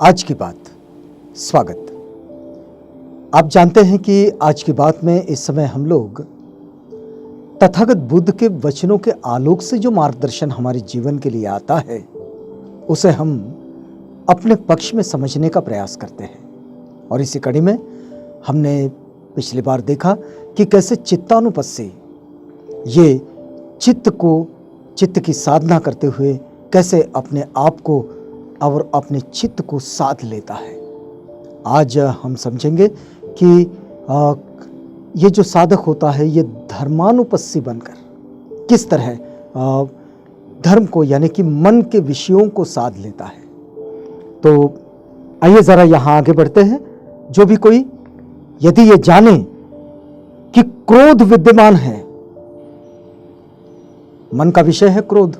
आज की बात, स्वागत। आप जानते हैं कि आज की बात में इस समय हम लोग तथागत बुद्ध के वचनों के आलोक से जो मार्गदर्शन हमारे जीवन के लिए आता है उसे हम अपने पक्ष में समझने का प्रयास करते हैं। और इसी कड़ी में हमने पिछली बार देखा कि कैसे चित्तानुपस्सी ये चित्त की साधना करते हुए कैसे अपने आप को और अपने चित्त को साध लेता है। आज हम समझेंगे कि ये जो साधक होता है ये धर्मानुपस्सी बनकर किस तरह धर्म को यानी कि मन के विषयों को साध लेता है। तो आइए ज़रा यहाँ आगे बढ़ते हैं। जो भी कोई यदि ये जाने कि क्रोध विद्यमान है, मन का विषय है क्रोध,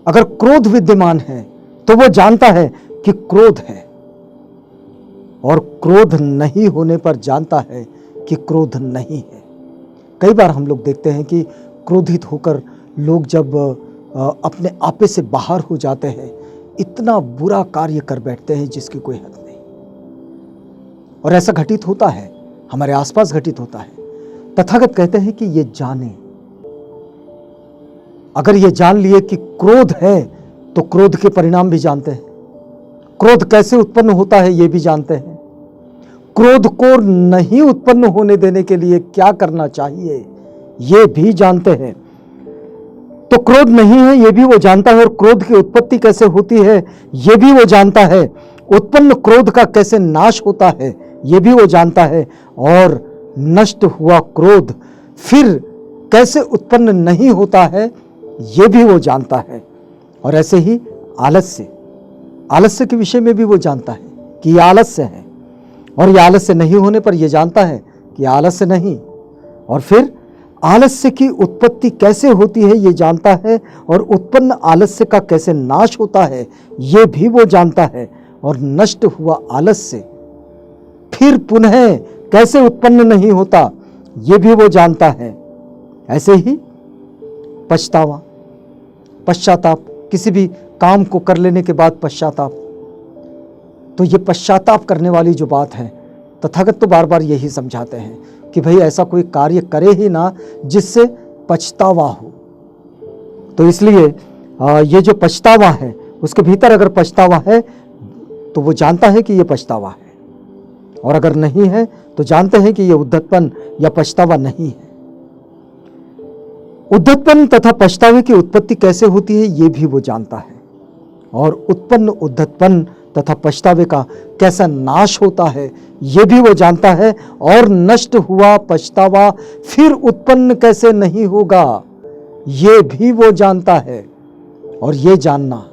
अगर क्रोध विद्यमान है तो वो जानता है कि क्रोध है, और क्रोध नहीं होने पर जानता है कि क्रोध नहीं है। कई बार हम लोग देखते हैं कि क्रोधित होकर लोग जब अपने आपे से बाहर हो जाते हैं, इतना बुरा कार्य कर बैठते हैं जिसकी कोई हद नहीं। और ऐसा घटित होता है, हमारे आसपास घटित होता है। तथागत कहते हैं कि ये जाने, अगर ये जान लिए कि क्रोध है तो क्रोध के परिणाम भी जानते हैं, क्रोध कैसे उत्पन्न होता है ये भी जानते हैं, क्रोध को नहीं उत्पन्न होने देने के लिए क्या करना चाहिए ये भी जानते हैं। तो क्रोध नहीं है ये भी वो जानता है, और क्रोध की उत्पत्ति कैसे होती है ये भी वो जानता है, उत्पन्न क्रोध का कैसे नाश होता है ये भी वो जानता है, और नष्ट हुआ क्रोध फिर कैसे उत्पन्न नहीं होता है ये भी वो जानता है। और ऐसे ही आलस्य के विषय में भी वो जानता है कि ये आलस्य है, और ये आलस्य नहीं होने पर ये जानता है कि आलस्य नहीं, और फिर आलस्य की उत्पत्ति कैसे होती है ये जानता है, और उत्पन्न आलस्य का कैसे नाश होता है ये भी वो जानता है, और नष्ट हुआ आलस्य फिर पुनः कैसे उत्पन्न नहीं होता ये भी वो जानता है। ऐसे ही पश्चाताप, किसी भी काम को कर लेने के बाद पश्चाताप, तो ये पश्चाताप करने वाली जो बात है, तथागत तो बार बार यही समझाते हैं कि भाई ऐसा कोई कार्य करे ही ना जिससे पछतावा हो। तो इसलिए ये जो पछतावा है उसके भीतर अगर पछतावा है तो वो जानता है कि ये पछतावा है, और अगर नहीं है तो जानते हैं कि ये उद्धतपन या पछतावा नहीं है। उद्धतपन तथा पछतावे की उत्पत्ति कैसे होती है ये भी वो जानता है, और उत्पन्न उद्धतपन तथा पछतावे का कैसा नाश होता है ये भी वो जानता है, और नष्ट हुआ पछतावा फिर उत्पन्न कैसे नहीं होगा ये भी वो जानता है। और ये जानना,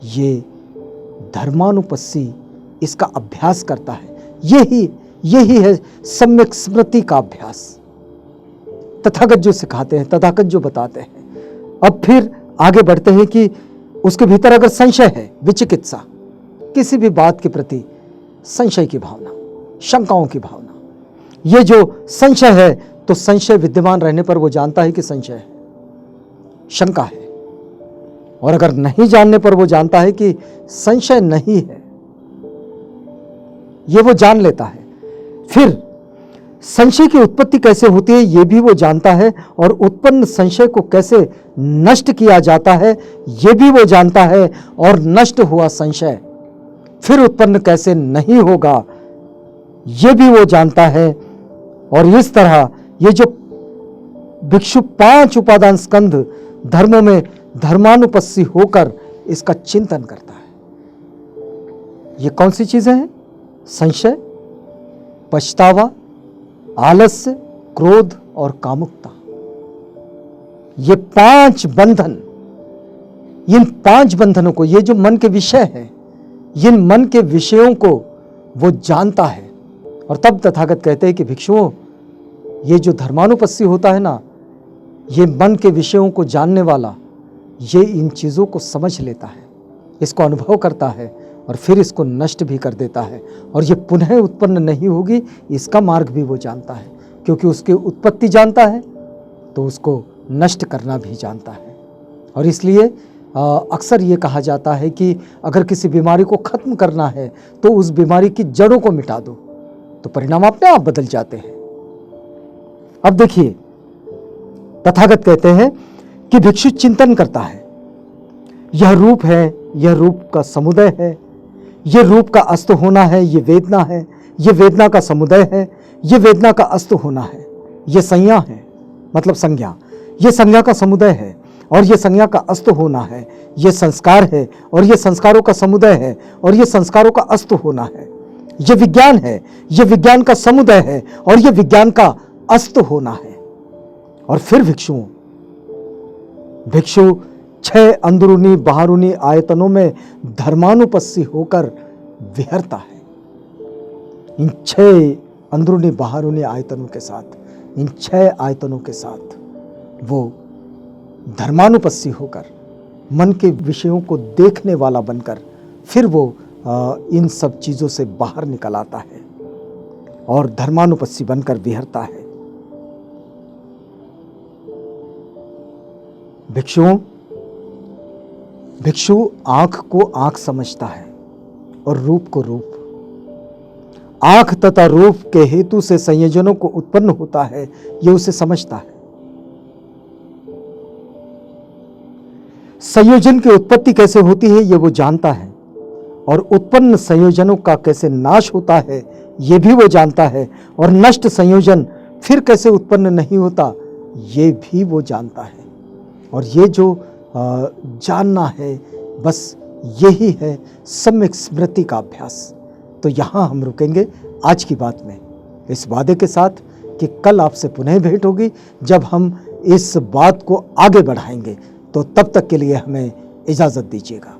ये धर्मानुपस्सी इसका अभ्यास करता है। यही है सम्यक स्मृति का अभ्यास। तथागत जो सिखाते हैं, तथागत जो बताते हैं। अब फिर आगे बढ़ते हैं कि उसके भीतर अगर संशय है, विचिकित्सा, किसी भी बात के प्रति संशय की भावना, शंकाओं की भावना, ये जो संशय है तो संशय विद्यमान रहने पर वो जानता है कि संशय है, शंका है, और अगर नहीं जानने पर वो जानता है कि संशय नहीं है, ये वो जान लेता है। फिर संशय की उत्पत्ति कैसे होती है ये भी वो जानता है, और उत्पन्न संशय को कैसे नष्ट किया जाता है ये भी वो जानता है, और नष्ट हुआ संशय फिर उत्पन्न कैसे नहीं होगा ये भी वो जानता है। और इस तरह ये जो भिक्षु 5 उपादान स्कंध धर्मों में धर्मानुपस्सी होकर इसका चिंतन करता है। ये कौन सी चीजें हैं? संशय, पछतावा, आलस्य, क्रोध और कामुकता। ये 5 बंधन, इन 5 बंधनों को, ये जो मन के विषय है, इन मन के विषयों को वो जानता है। और तब तथागत कहते हैं कि भिक्षुओं, ये जो धर्मानुपस्सी होता है ना, ये मन के विषयों को जानने वाला, ये इन चीज़ों को समझ लेता है, इसको अनुभव करता है, और फिर इसको नष्ट भी कर देता है, और ये पुनः उत्पन्न नहीं होगी इसका मार्ग भी वो जानता है, क्योंकि उसकी उत्पत्ति जानता है तो उसको नष्ट करना भी जानता है। और इसलिए अक्सर ये कहा जाता है कि अगर किसी बीमारी को ख़त्म करना है तो उस बीमारी की जड़ों को मिटा दो, तो परिणाम अपने आप बदल जाते हैं। अब देखिए, तथागत कहते हैं कि भिक्षु चिंतन करता है, यह रूप है, यह रूप का समुदय है, यह रूप का अस्त होना है, यह वेदना है, यह वेदना का समुदय है, यह वेदना का अस्त होना है, यह संज्ञा है, मतलब संज्ञा, यह संज्ञा का समुदय है और यह संज्ञा का अस्त होना है, यह संस्कार है और यह संस्कारों का समुदय है और यह संस्कारों का अस्त होना है, यह विज्ञान है, यह विज्ञान का समुदय है और यह विज्ञान का अस्त होना है। और फिर भिक्षु 6 अंदरूनी बाहरूनी आयतनों में धर्मानुपस्सी होकर विहरता है। इन 6 अंदरूनी बाहरूनी आयतनों के साथ, इन 6 आयतनों के साथ वो धर्मानुपस्सी होकर, मन के विषयों को देखने वाला बनकर फिर वो इन सब चीज़ों से बाहर निकल आता है और धर्मानुपस्सी बनकर विहरता है। भिक्षु आंख को आंख समझता है और रूप को रूप। आंख तथा रूप के हेतु से संयोजनों को उत्पन्न होता है, यह उसे समझता है। संयोजन की उत्पत्ति कैसे होती है यह वो जानता है और उत्पन्न संयोजनों का कैसे नाश होता है यह भी वो जानता है और नष्ट संयोजन फिर कैसे उत्पन्न नहीं होता यह भी वो जानता है। और ये जो जानना है, बस यही है सम्यक स्मृति का अभ्यास। तो यहाँ हम रुकेंगे आज की बात में, इस वादे के साथ कि कल आपसे पुनः भेंट होगी जब हम इस बात को आगे बढ़ाएंगे। तो तब तक के लिए हमें इजाज़त दीजिएगा।